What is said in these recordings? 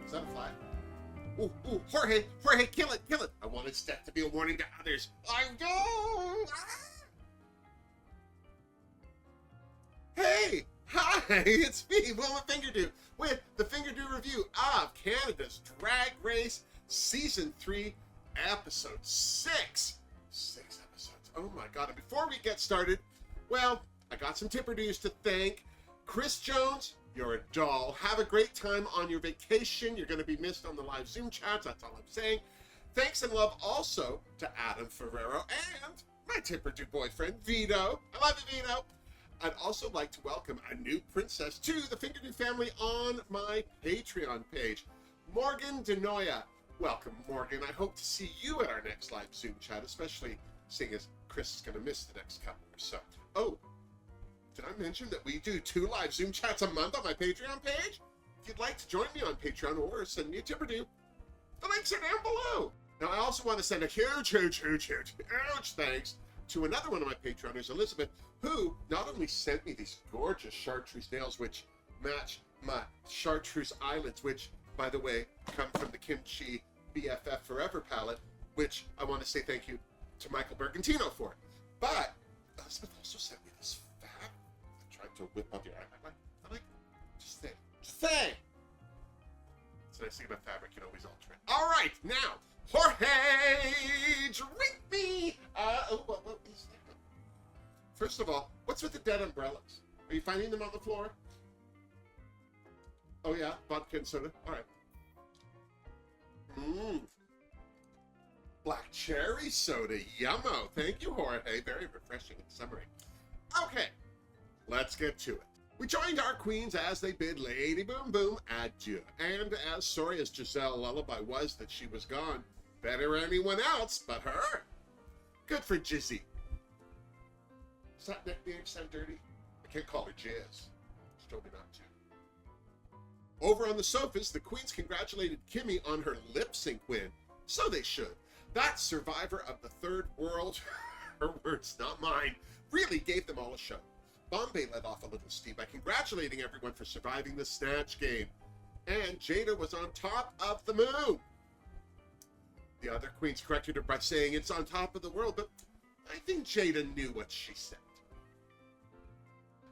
Is that a flag? Ooh, Jorge, kill it. I want its death to be a warning to others. I don't. Hey, hi, it's me, Wilma Fingerdoo, with the Fingerdoo review of Canada's Drag Race Season 3, Episode 6. 6 episodes. Oh my God. And before we get started, well, I got some tipper-doos to thank. Chris Jones, you're a doll. Have a great time on your vacation. You're going to be missed on the live Zoom chats. That's all I'm saying. Thanks and love also to Adam Ferrero and my tipper-doo boyfriend, Vito. I love you, Vito. I'd also like to welcome a new princess to the Fingerdoo family on my Patreon page, Morgan Denoya. Welcome, Morgan. I hope to see you at our next live Zoom chat, especially seeing as Chris is going to miss the next couple or so. Oh, did I mention that we do 2 live Zoom chats a month on my Patreon page? If you'd like to join me on Patreon or send me a tipper-doo, the links are down below. Now, I also want to send a huge thanks to another one of my Patreoners, Elizabeth, who not only sent me these gorgeous chartreuse nails, which match my chartreuse eyelids, which, by the way, come from the Kimchi BFF Forever palette, which I want to say thank you to Michael Bergantino for. But Elizabeth also sent me this fab. I tried to whip up your eye. I like just say. It's a nice thing about fabric, you can always alter it. All right, now, Jorge, drink me. What is that? First of all, what's with the dead umbrellas? Are you finding them on the floor? Oh yeah, vodka and soda. All right. Black cherry soda, yummo. Thank you, Jorge. Very refreshing and summery. Okay, let's get to it. We joined our queens as they bid Lady Boom Boom adieu. And as sorry as Giselle Lullaby was that she was gone, better anyone else but her. Good for Jizzy. Does that nickname sound dirty? I can't call her Jizz. She told me not to. Over on the sofas, the queens congratulated Kimmy on her lip-sync win. So they should. That survivor of the third world, her words, not mine, really gave them all a show. Bombay let off a little steam by congratulating everyone for surviving the Snatch game. And Jada was on top of the moon. The other queens corrected her by saying it's on top of the world, but I think Jada knew what she said.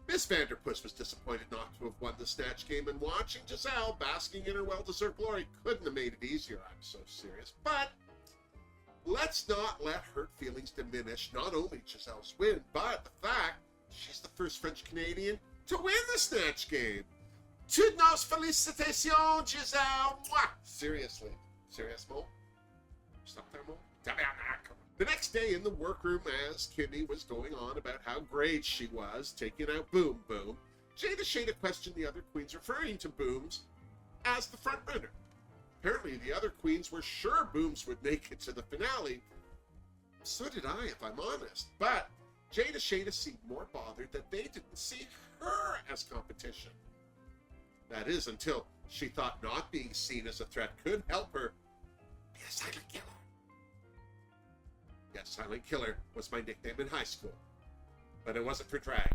Miss Vanderpuss was disappointed not to have won the Snatch game, and watching Giselle basking in her well-deserved glory couldn't have made it easier. I'm so serious. But let's not let hurt feelings diminish not only Giselle's win, but the fact she's the first French-Canadian to win the Snatch game. Toutes nos félicitations, Giselle! Mwah! Seriously. Serious, Mo? Stop there, Mo? The next day in the workroom, as Kimmy was going on about how great she was, taking out Boom Boom, Jada Shada questioned the other queens, referring to Booms as the front runner. Apparently, the other queens were sure Booms would make it to the finale. So did I, if I'm honest. But Jada Shada seemed more bothered that they didn't see her as competition. That is, until she thought not being seen as a threat could help her be a silent killer. Yes, Silent Killer was my nickname in high school, but it wasn't for drag.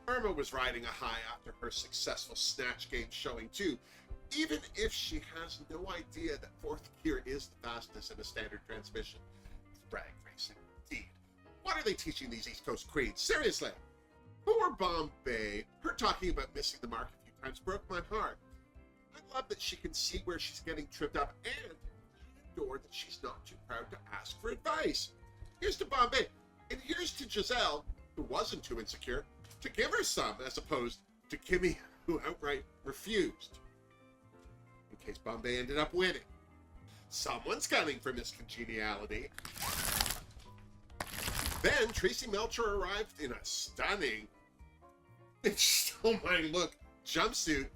Irma was riding a high after her successful Snatch game showing too, even if she has no idea that fourth gear is the fastest in a standard transmission. Drag racing, indeed. What are they teaching these East Coast queens? Seriously. Poor Bombay, her talking about missing the mark a few times broke my heart. I love that she can see where she's getting tripped up, and that she's not too proud to ask for advice. Here's to Bombay, and here's to Giselle, who wasn't too insecure, to give her some, as opposed to Kimmy, who outright refused. In case Bombay ended up winning. Someone's gunning for Miss Congeniality. Then Tracy Melcher arrived in a stunning, it stole my look, jumpsuit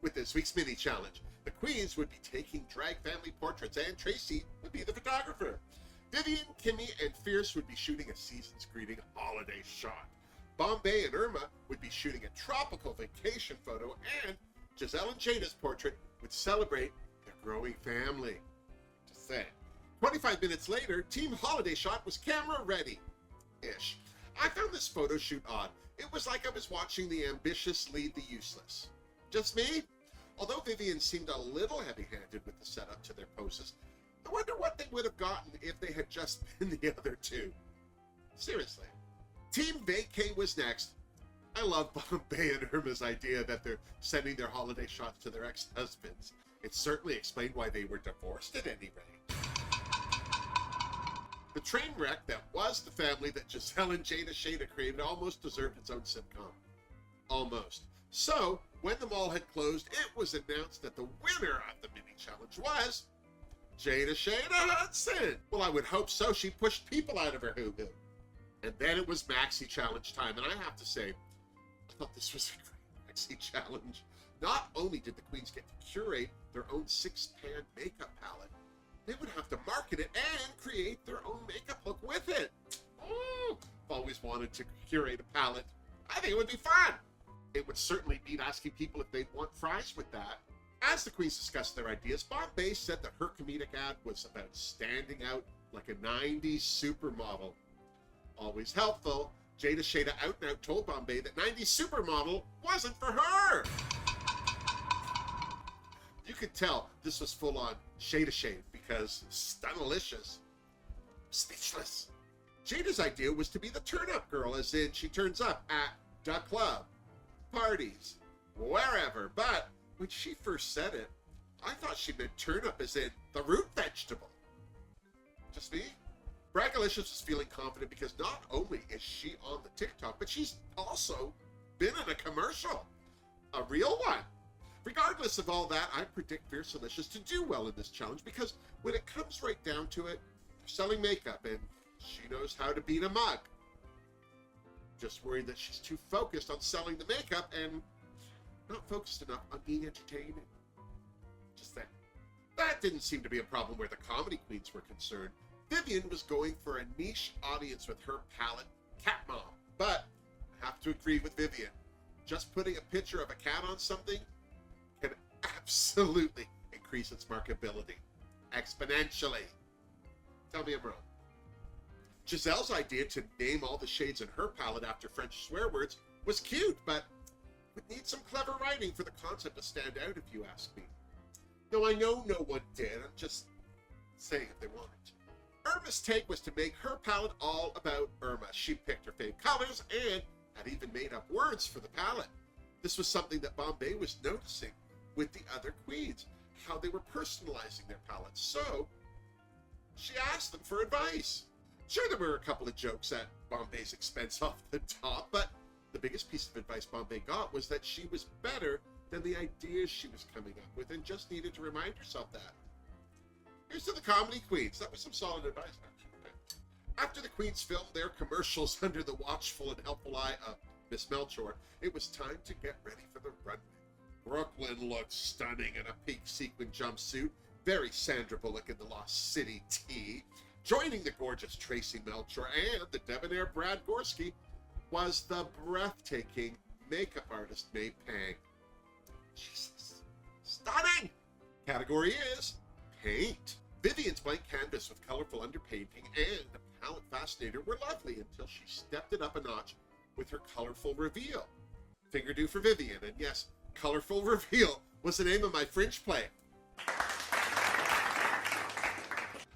with this week's mini challenge. The queens would be taking drag family portraits, and Tracy would be the photographer. Vivian, Kimmy, and Fierce would be shooting a season's greeting holiday shot. Bombay and Irma would be shooting a tropical vacation photo, and Giselle and Jada's portrait would celebrate their growing family. To say. 25 minutes later, Team Holiday Shot was camera ready-ish. I found this photo shoot odd. It was like I was watching the ambitious lead the useless. Just me? Although Vivian seemed a little heavy-handed with the setup to their poses, I wonder what they would have gotten if they had just been the other two. Seriously. Team Vacay was next. I love Bombay and Irma's idea that they're sending their holiday shots to their ex-husbands. It certainly explained why they were divorced at any rate. The train wreck that was the family that Giselle and Jada Shada created almost deserved its own sitcom. Almost. So, when the mall had closed, it was announced that the winner of the mini-challenge was Jada Shada Hudson. Well, I would hope so. She pushed people out of her hoo-hoo. And then it was Maxi Challenge time, and I have to say, I thought this was a great Maxi Challenge. Not only did the queens get to curate their own 6-pan makeup palette, they would have to market it and create their own makeup look with it. I've always wanted to curate a palette. I think it would be fun. It would certainly beat asking people if they'd want fries with that. As the queens discussed their ideas, Bombay said that her comedic ad was about standing out like a 90s supermodel. Always helpful, Jada Shada out and out told Bombay that 90s supermodel wasn't for her. You could tell this was full on Shada Shade because Stunalicious. Speechless. Jada's idea was to be the turn-up girl, as in she turns up at the club, parties, wherever. But when she first said it, I thought she meant turn up as in the root vegetable. Just me? Braggalicious was feeling confident because not only is she on the TikTok, but she's also been in a commercial. A real one. Regardless of all that, I predict Fiercelicious to do well in this challenge because when it comes right down to it, they're selling makeup and she knows how to beat a mug. Just worried that she's too focused on selling the makeup and not focused enough on being entertaining. Just that. That didn't seem to be a problem where the comedy queens were concerned. Vivian was going for a niche audience with her palette, Cat Mom. But I have to agree with Vivian. Just putting a picture of a cat on something can absolutely increase its marketability. Exponentially. Tell me I'm wrong. Giselle's idea to name all the shades in her palette after French swear words was cute, but would need some clever writing for the concept to stand out, if you ask me. No, I know no one did. I'm just saying if they wanted to. Irma's take was to make her palette all about Irma. She picked her fave colors and had even made up words for the palette. This was something that Bombay was noticing with the other queens, how they were personalizing their palettes. So she asked them for advice. Sure, there were a couple of jokes at Bombay's expense off the top, but the biggest piece of advice Bombay got was that she was better than the ideas she was coming up with and just needed to remind herself that. Here's to the comedy queens. That was some solid advice, actually. After the queens filmed their commercials under the watchful and helpful eye of Miss Melchor, it was time to get ready for the runway. Brooklyn looked stunning in a pink sequin jumpsuit, very Sandra Bullock in the Lost City tee. Joining the gorgeous Tracy Melchor and the debonair Brad Gorski was the breathtaking makeup artist May Pang. Jesus. Stunning! Category is paint. Vivian's blank canvas with colorful underpainting and the palette fascinator were lovely until she stepped it up a notch with her colorful reveal. Fingerdoo for Vivian, and yes, colorful reveal was the name of my Fringe play.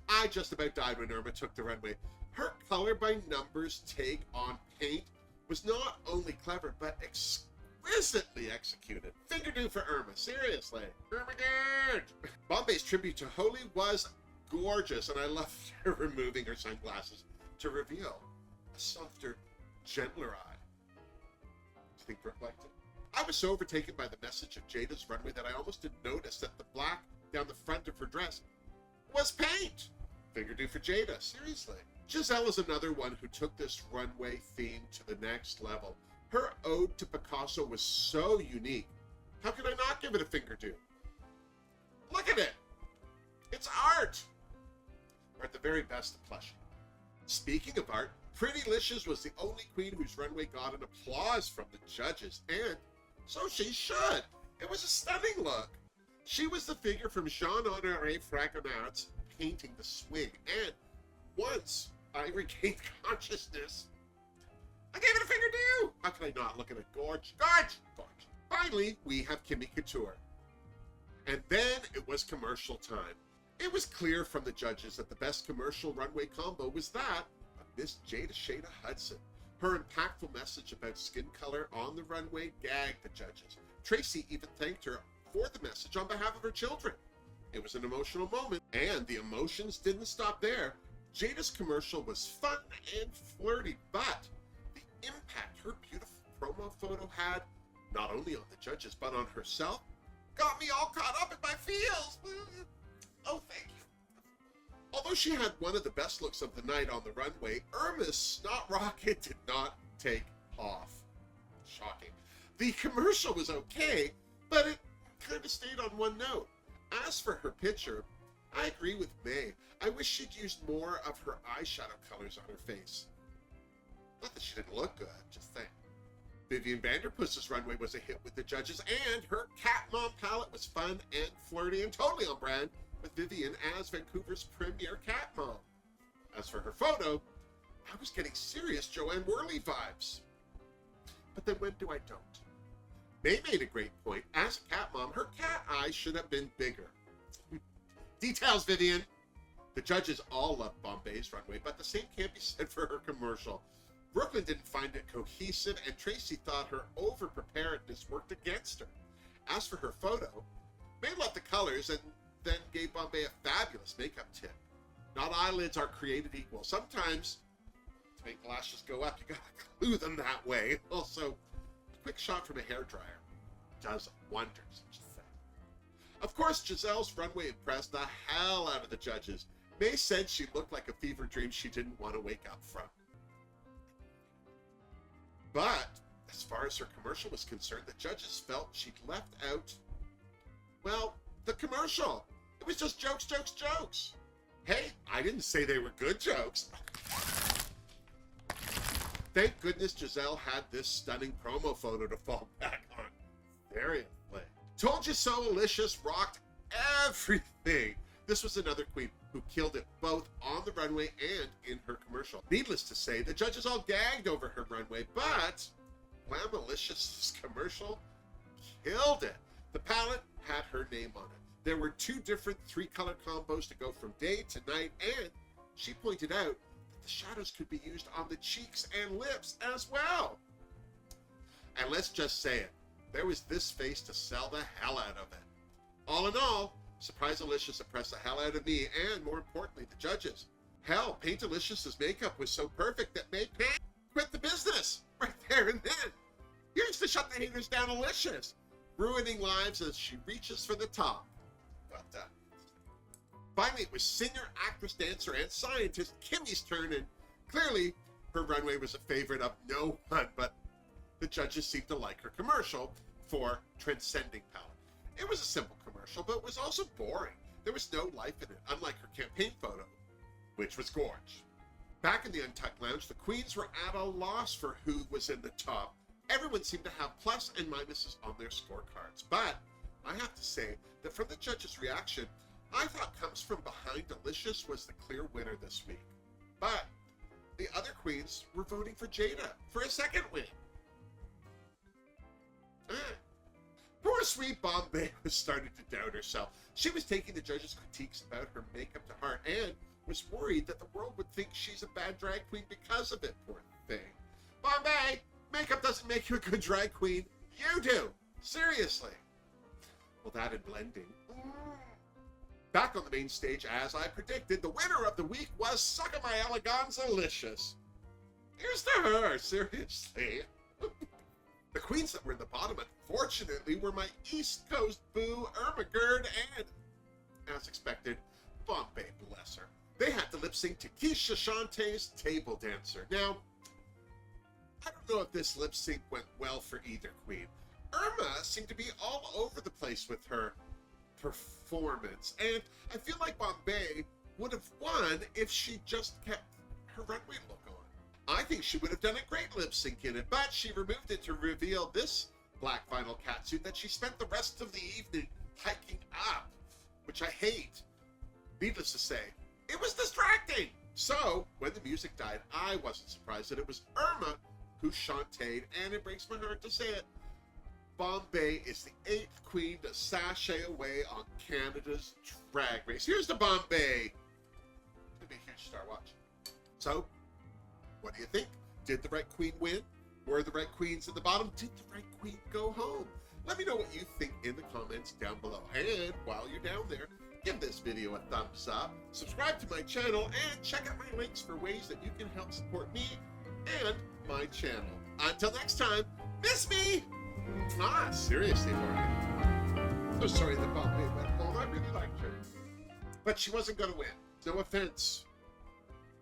I just about died when Irma took the runway. Her color by numbers take on paint was not only clever, but exquisitely executed. Fingerdoo for Irma, seriously. Irma good! Bombay's tribute to Holy was gorgeous, and I loved her removing her sunglasses to reveal a softer, gentler eye. Do you think Brooke liked it? I was so overtaken by the message of Jada's runway that I almost didn't notice that the black down the front of her dress was paint. Fingerdoo for Jada, seriously. Giselle is another one who took this runway theme to the next level. Her ode to Picasso was so unique. How could I not give it a Fingerdoo? Look at it! It's art! Or at the very best, a plushie. Speaking of art, Prettylicious was the only queen whose runway got an applause from the judges, and so she should. It was a stunning look. She was the figure from Jean-Honoré Fragonard's painting The Swing, and once I regained consciousness, I gave it a Fingerdoo! How can I not? Look at it. Gorge. Gorge! Gorge. Finally, we have Kimmy Couture. And then it was commercial time. It was clear from the judges that the best commercial runway combo was that of Miss Jada Shada Hudson. Her impactful message about skin color on the runway gagged the judges. Tracy even thanked her for the message on behalf of her children. It was an emotional moment, and the emotions didn't stop there. Jada's commercial was fun and flirty, but the impact her beautiful promo photo had, not only on the judges, but on herself, got me all caught up in my feels. Oh, thank you. Although she had one of the best looks of the night on the runway, Irma's snot rocket did not take off. Shocking. The commercial was okay, but it kind of stayed on one note. As for her picture, I agree with May. I wish she'd used more of her eyeshadow colors on her face. Not that she didn't look good, just saying. Vivian Vanderpuss's runway was a hit with the judges, and her Cat Mom palette was fun and flirty and totally on brand with Vivian as Vancouver's premier Cat Mom. As for her photo, I was getting serious Joanne Worley vibes. But then when do I don't? May made a great point. As a Cat Mom, her cat eyes should have been bigger. Details, Vivian. The judges all loved Bombay's runway, but the same can't be said for her commercial. Brooklyn didn't find it cohesive, and Tracy thought her over-preparedness worked against her. As for her photo, May loved the colors and then gave Bombay a fabulous makeup tip. Not eyelids are created equal. Sometimes, to make the lashes go up, you gotta glue them that way. Also, a quick shot from a hairdryer does wonders, just saying. Of course, Giselle's runway impressed the hell out of the judges. May said she looked like a fever dream she didn't want to wake up from. But, as far as her commercial was concerned, the judges felt she'd left out, well, the commercial. It was just jokes, jokes, jokes. Hey, I didn't say they were good jokes. Thank goodness Giselle had this stunning promo photo to fall back on. Seriously. Told You So Alicious rocked everything. This was another queen who killed it both on the runway and in her commercial. Needless to say, the judges all gagged over her runway, but Wham-alicious' commercial killed it. The palette had her name on it. There were 2 different 3-color combos to go from day to night, and she pointed out that the shadows could be used on the cheeks and lips as well. And let's just say it, there was this face to sell the hell out of it. All in all, Surprise-alicious impressed the hell out of me, and more importantly, the judges. Hell, Paint-alicious' makeup was so perfect that May quit the business right there and then. Here's to shut the haters down, Alicious, ruining lives as she reaches for the top. But finally, it was singer, actress, dancer, and scientist Kimmy's turn, and clearly her runway was a favorite of no one, but the judges seemed to like her commercial for Transcending Palette. It was a simple commercial, but it was also boring. There was no life in it, unlike her campaign photo, which was gorge. Back in the Untucked Lounge, the queens were at a loss for who was in the top. Everyone seemed to have plus and minuses on their scorecards, but I have to say that from the judges' reaction, I thought Comes From Behind Delicious was the clear winner this week. But the other queens were voting for Jada for a second win. Poor sweet Bombay was starting to doubt herself. She was taking the judges' critiques about her makeup to heart and was worried that the world would think she's a bad drag queen because of it, poor thing. Bombay, makeup doesn't make you a good drag queen. You do. Seriously. Well, that and blending. Back on the main stage, as I predicted, the winner of the week was Sucka My Eleganza-licious. Here's to her, seriously. The queens that were in the bottom, unfortunately, were my East Coast boo, Irma Gerd, and, as expected, Bombay, bless her. They had to lip-sync to Keisha Shantae's Table Dancer. Now, I don't know if this lip-sync went well for either queen. Irma seemed to be all over the place with her performance, and I feel like Bombay would have won if she just kept her runway look on. I think she would have done a great lip sync in it, but she removed it to reveal this black vinyl catsuit that she spent the rest of the evening hiking up, which I hate. Needless to say, it was distracting. So, when the music died, I wasn't surprised that it was Irma who Shantae'd, and it breaks my heart to say it, Bombay is the 8th queen to sashay away on Canada's Drag Race. Here's the Bombay. It's gonna be a huge star watch. So, what do you think? Did the right queen win? Were the right queens at the bottom? Did the right queen go home? Let me know what you think in the comments down below. And while you're down there, give this video a thumbs up, subscribe to my channel, and check out my links for ways that you can help support me and my channel. Until next time, miss me! Seriously, Morgan. So sorry that Bombay went home. I really liked her. But she wasn't going to win. No offense.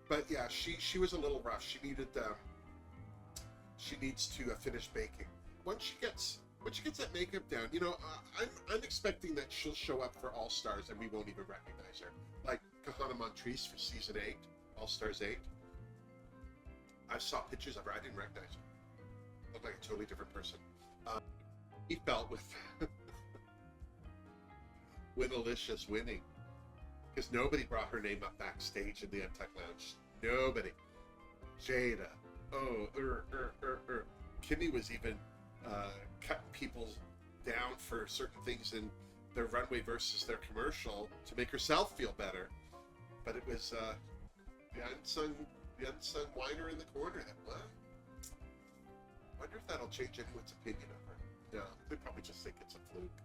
But yeah, she was a little rough. She needs to finish baking. Once she gets that makeup down, you know, I'm expecting that she'll show up for All Stars and we won't even recognize her. Like Kahana Montrese for season 8, All Stars 8. I saw pictures of her. I didn't recognize her. Looked like a totally different person. He felt with Alicia's winning, because nobody brought her name up backstage in the Untucked Lounge. Nobody. Jada. Oh, Kimmy was even cutting people down for certain things in their runway versus their commercial to make herself feel better. But it was the unsung whiner in the corner that won. Wonder if that'll change anyone's opinion of her. No, they probably just think it's a fluke.